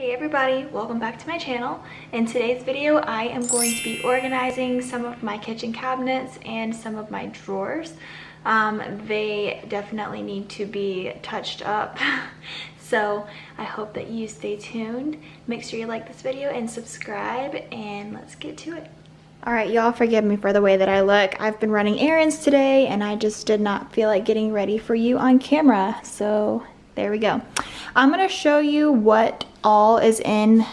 Hey everybody, welcome back to my channel. In today's video, I am going to be organizing some of my kitchen cabinets and some of my drawers. They definitely need to be touched up. So I hope that you stay tuned. Make sure you like this video and subscribe, and let's get to it. Alright, y'all, forgive me for the way that I look. I've been running errands today and I just did not feel like getting ready for you on camera. So there we go. I'm going to show you what all is in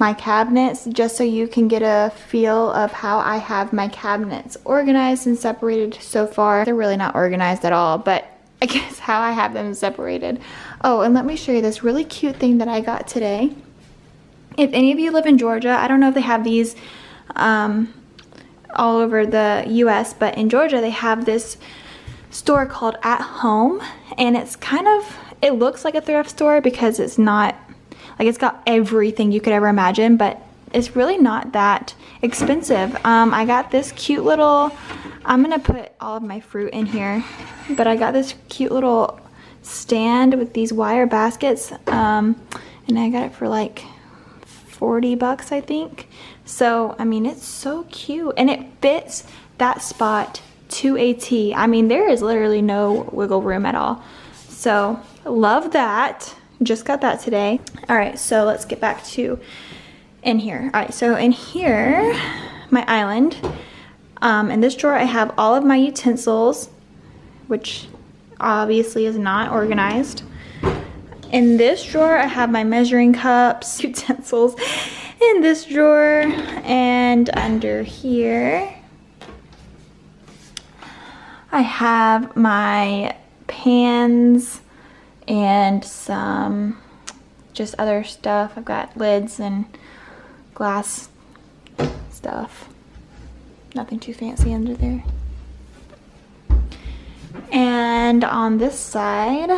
my cabinets just so you can get a feel of how I have my cabinets organized and separated so far. They're really not organized at all, but I guess how I have them separated. Oh, and let me show you this really cute thing that I got today. If any of you live in Georgia, I don't know if they have these all over the US, but in Georgia they have this store called At Home, and it's kind of, it looks like a thrift store because it's not, like, it's got everything you could ever imagine, but it's really not that expensive. I got this cute little, I'm gonna put all of my fruit in here, but I got this cute little stand with these wire baskets, and I got it for like 40 bucks, I think. So, I mean, it's so cute, and it fits that spot to a T. I mean, there is literally no wiggle room at all. So, love that. Just got that today. All right, so let's get back to in here. All right, so in here, my island. In this drawer, I have all of my utensils, which obviously is not organized. In this drawer, I have my measuring cups, utensils. In this drawer, and under here, I have my pans and some just other stuff. I've got lids and glass stuff. Nothing too fancy under there. And on this side,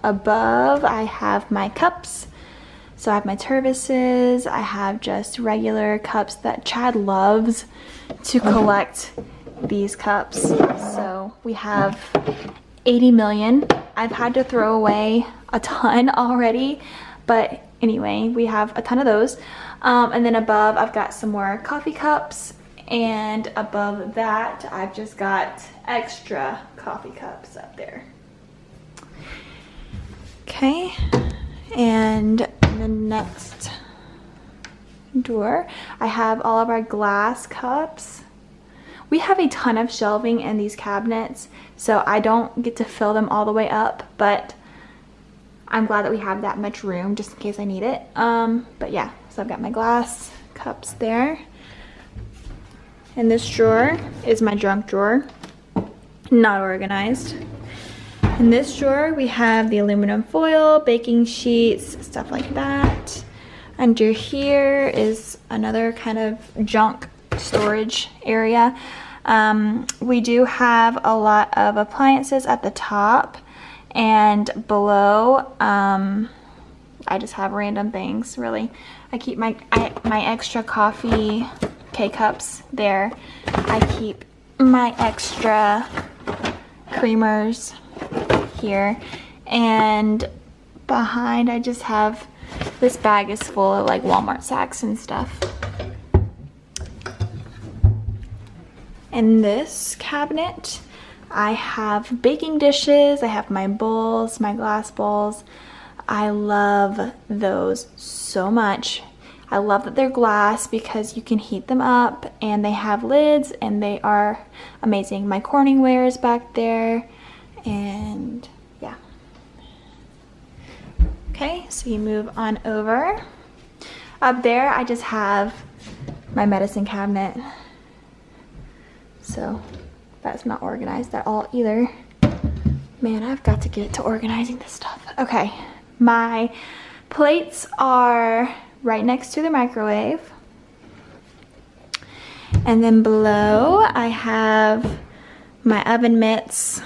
above, I have my cups. So I have my turvises. I have just regular cups that Chad loves to collect these cups. So we have 80 million. I've had to throw away a ton already, but anyway, we have a ton of those. And then above, I've got some more coffee cups, and above that, I've just got extra coffee cups up there. Okay, and in the next drawer, I have all of our glass cups. We have a ton of shelving in these cabinets, so I don't get to fill them all the way up, but I'm glad that we have that much room just in case I need it. But yeah, so I've got my glass cups there. And this drawer is my junk drawer, not organized. In this drawer, we have the aluminum foil, baking sheets, stuff like that. Under here is another kind of junk storage area. We do have a lot of appliances at the top, and below I just have random things, really. I keep my extra coffee K-cups there. I keep my extra creamers here, and behind I just have, this bag is full of like Walmart sacks and stuff. In this cabinet, I have baking dishes, I have my bowls, my glass bowls. I love those so much. I love that they're glass because you can heat them up, and they have lids, and they are amazing. My Corningware is back there, and yeah. Okay, so you move on over. Up there, I just have my medicine cabinet. So that's not organized at all either. Man, I've got to get to organizing this stuff. Okay, my plates are right next to the microwave. And then below, I have my oven mitts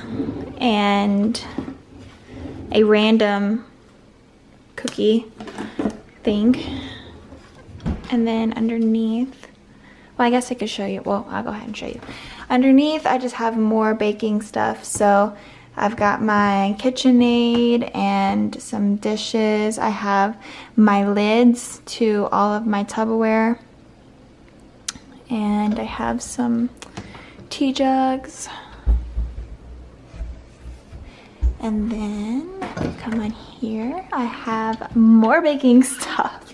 and a random cookie thing. And then underneath, well, I guess I could show you. Well, I'll go ahead and show you. Underneath, I just have more baking stuff. So I've got my KitchenAid and some dishes. I have my lids to all of my Tupperware. And I have some tea jugs. And then if you come on here, I have more baking stuff.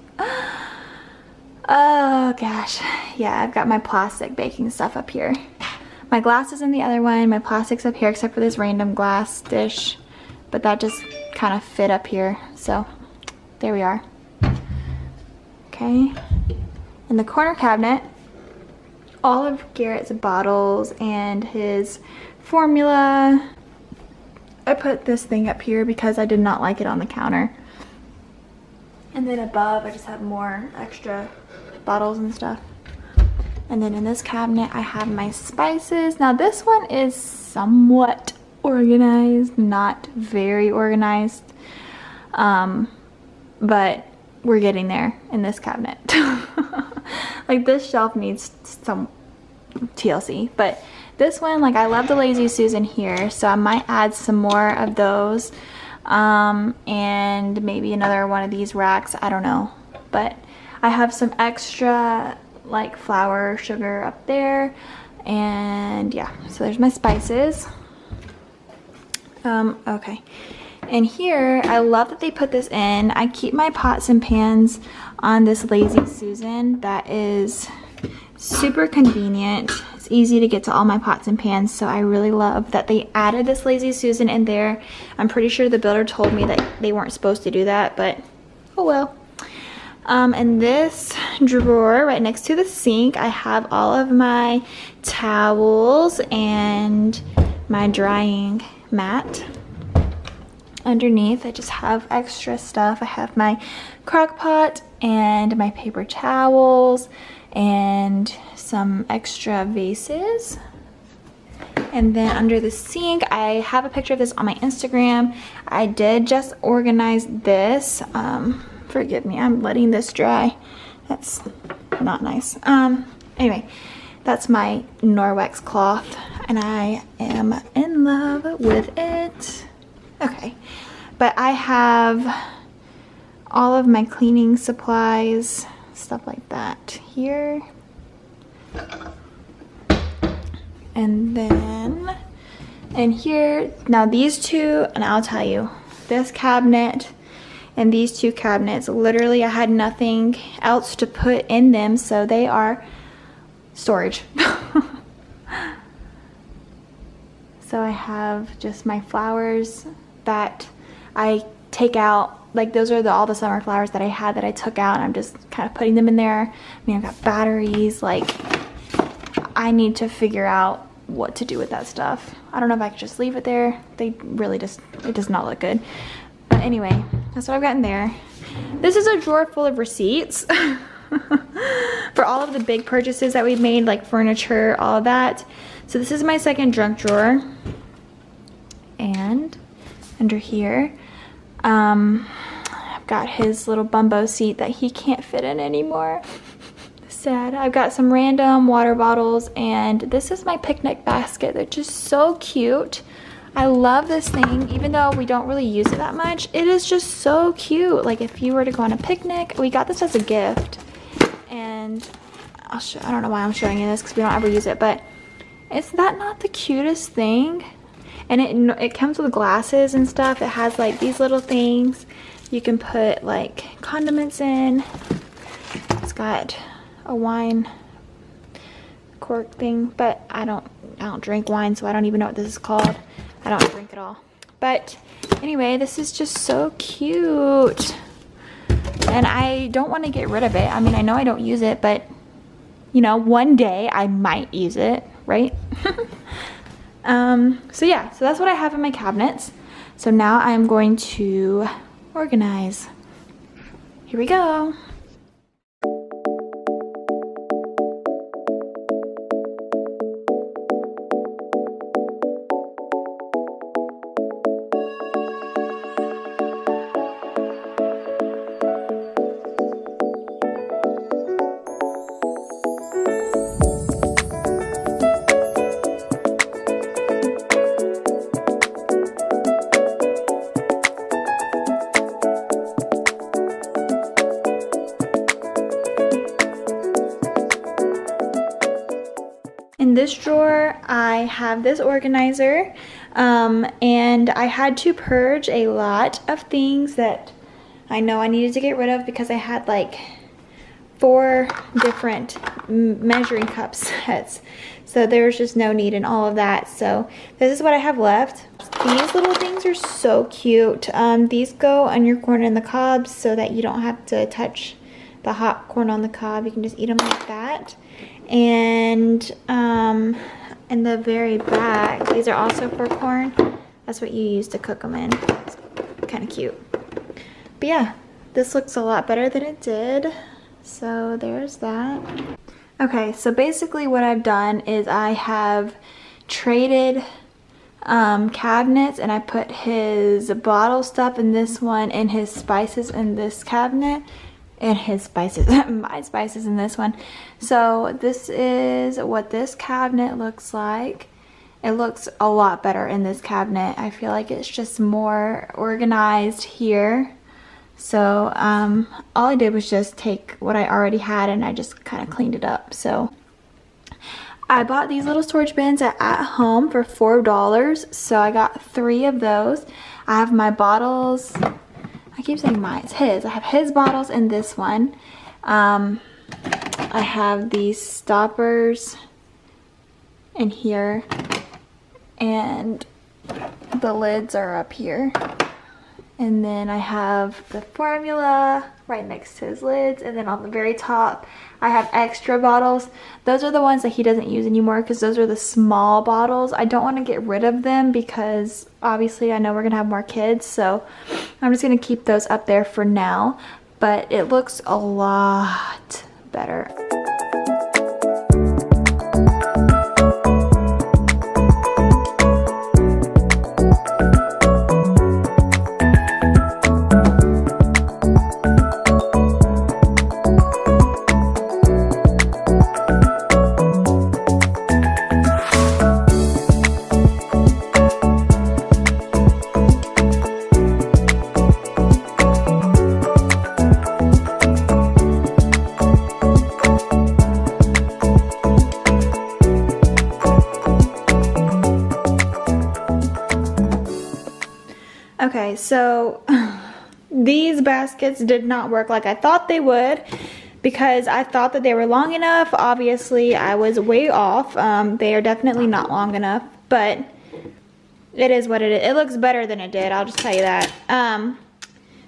Oh gosh. Yeah, I've got my plastic baking stuff up here. My glass is in the other one. My plastic's up here except for this random glass dish. But that just kind of fit up here. So there we are. Okay. In the corner cabinet, all of Garrett's bottles and his formula. I put this thing up here because I did not like it on the counter. And then above, I just have more extra bottles and stuff. And then in this cabinet, I have my spices. Now this one is somewhat organized, not very organized. But we're getting there in this cabinet. Like this shelf needs some TLC, but this one, like I love the Lazy Susan here, so I might add some more of those, and maybe another one of these racks, I don't know. But I have some extra like flour, sugar up there, and yeah, so there's my spices. Okay, and here, I love that they put this in. I keep my pots and pans on this Lazy Susan. That is super convenient. It's easy to get to all my pots and pans, so I really love that they added this Lazy Susan in there. I'm pretty sure the builder told me that they weren't supposed to do that, but oh well. In this drawer right next to the sink, I have all of my towels and my drying mat. Underneath, I just have extra stuff. I have my crock pot and my paper towels and some extra vases. And then under the sink, I have a picture of this on my Instagram. I did just organize this. Forgive me, I'm letting this dry. That's not nice. Anyway, that's my Norwex cloth, and I am in love with it. Okay, but I have all of my cleaning supplies, stuff like that here. And then in here, now these two, and I'll tell you, this cabinet and these two cabinets, literally I had nothing else to put in them, so they are storage. So I have just my flowers that I take out. Like those are all the summer flowers that I had that I took out, and I'm just kind of putting them in there. I mean, I've got batteries. Like, I need to figure out what to do with that stuff. I don't know if I could just leave it there. They really just, it does not look good. But anyway, that's what I've got in there. This is a drawer full of receipts for all of the big purchases that we've made, like furniture, all of that. So this is my second junk drawer. And under here, I've got his little bumbo seat that he can't fit in anymore. Sad. I've got some random water bottles, and this is my picnic basket. They're just so cute. I love this thing, even though we don't really use it that much. It is just so cute. Like if you were to go on a picnic, we got this as a gift, and I'll show, I don't know why I'm showing you this because we don't ever use it, but is that not the cutest thing? And it comes with glasses and stuff. It has like these little things you can put like condiments in. It's got a wine cork thing, but I don't drink wine, so I don't even know what this is called. I don't drink at all. But anyway, this is just so cute. And I don't want to get rid of it. I mean, I know I don't use it, but you know, one day I might use it, right? So yeah, so that's what I have in my cabinets. So now I'm going to organize. Here we go. in this drawer, I have this organizer, and I had to purge a lot of things that I know I needed to get rid of because I had like 4 different measuring cup sets. So there's just no need in all of that. So this is what I have left. These little things are so cute. These go on your corn on the cob so that you don't have to touch the hot corn on the cob. You can just eat them like that. And in the very back, these are also for corn. That's what you use to cook them in. It's kind of cute. But yeah, this looks a lot better than it did. So there's that. Okay, so basically what I've done is I have traded cabinets, and I put his bottle stuff in this one and his spices in this cabinet, and his spices, my spices in this one. So this is what this cabinet looks like. It looks a lot better in this cabinet. I feel like it's just more organized here. So all I did was just take what I already had and I just kind of cleaned it up. So I bought these little storage bins at Home for $4. So I got 3 of those. I have my bottles. I keep saying mine, it's his. I have his bottles in this one. I have these stoppers in here, and the lids are up here. And then I have the formula right next to his lids, and then on the very top I have extra bottles. Those are the ones that he doesn't use anymore because those are the small bottles. I don't want to get rid of them because obviously I know we're gonna have more kids, so I'm just gonna keep those up there for now. But it looks a lot better. Okay, so these baskets did not work like I thought they would because I thought that they were long enough. Obviously, I was way off. They are definitely not long enough, but it is what it is. It looks better than it did, I'll just tell you that.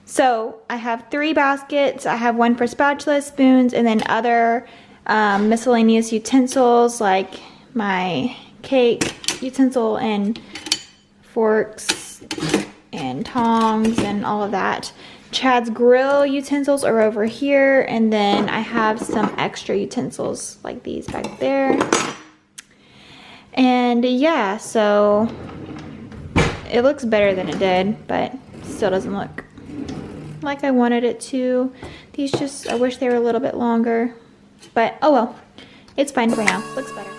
So I have 3 baskets. I have one for spatula, spoons, and then other miscellaneous utensils like my cake utensil and forks and tongs and all of that. Chad's grill utensils are over here, and then I have some extra utensils like these back there. And yeah, so it looks better than it did, but still doesn't look like I wanted it to. These just, I wish they were a little bit longer, but oh well, it's fine for now. Looks better.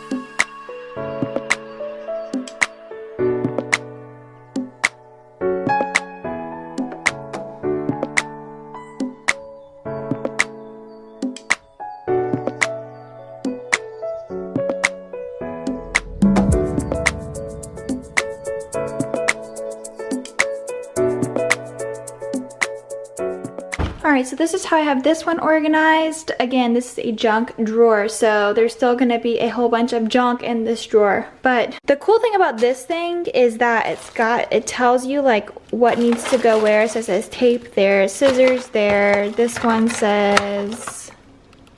Alright, so this is how I have this one organized. Again, this is a junk drawer, so there's still going to be a whole bunch of junk in this drawer. But the cool thing about this thing is that it tells you like what needs to go where. So it says tape there, scissors there. This one says,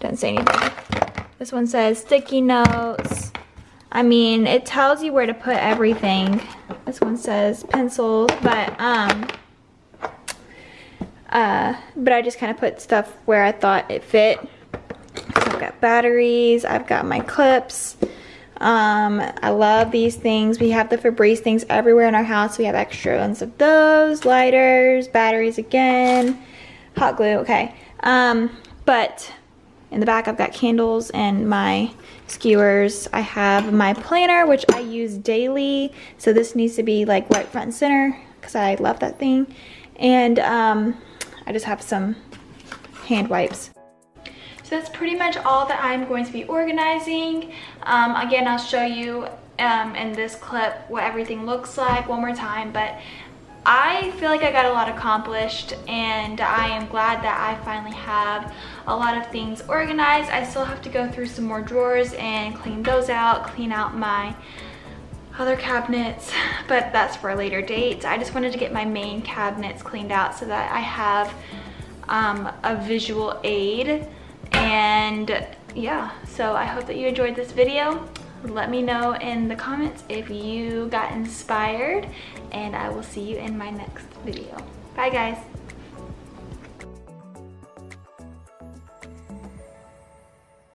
doesn't say anything. This one says sticky notes. I mean, it tells you where to put everything. This one says pencils, but I just kind of put stuff where I thought it fit. So I've got batteries, I've got my clips. I love these things. We have the Febreze things everywhere in our house. We have extra ones of those, lighters, batteries again, hot glue, okay. But in the back I've got candles and my skewers. I have my planner, which I use daily. So this needs to be like right front and center because I love that thing. And I just have some hand wipes. So that's pretty much all that I'm going to be organizing. Again, I'll show you in this clip what everything looks like one more time, but I feel like I got a lot accomplished, and I am glad that I finally have a lot of things organized. I still have to go through some more drawers and clean those out, clean out my other cabinets, but that's for a later date. I just wanted to get my main cabinets cleaned out so that I have a visual aid. And yeah, so I hope that you enjoyed this video. Let me know in the comments if you got inspired, and I will see you in my next video. Bye guys.